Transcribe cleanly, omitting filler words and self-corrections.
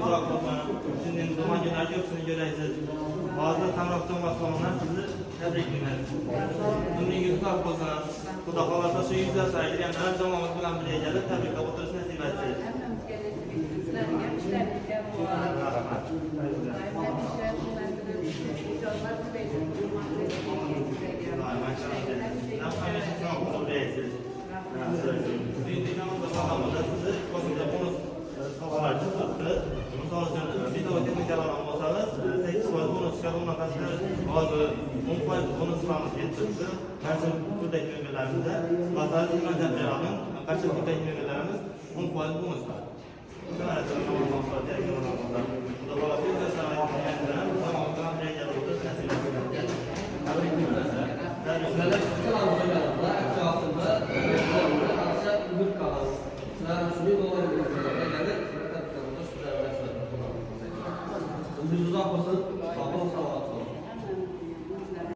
uzoq bo'lsin. Şimdi zaman günler hepsini göreceğiz. Bazı tanrıktan başlamalar sizi tebrikler. Gününüz uzoq bo'lsin. Xudo xolasa shu yuzlashlar girganlar jamoamiz bilan birga kelib tabriklab o'tirish nasib etsin. Misol uchun video texnikalar olsangiz 8% bonus chiqaruvdan tashqari hozir 10% bonus qilamiz ketdi. Barcha quyidagi mevalarimizni masalan imajlar beramiz. Barcha quyidagi mevalarimiz 10% bonus var. Ucuz uzak olsun, sağlam sağlam.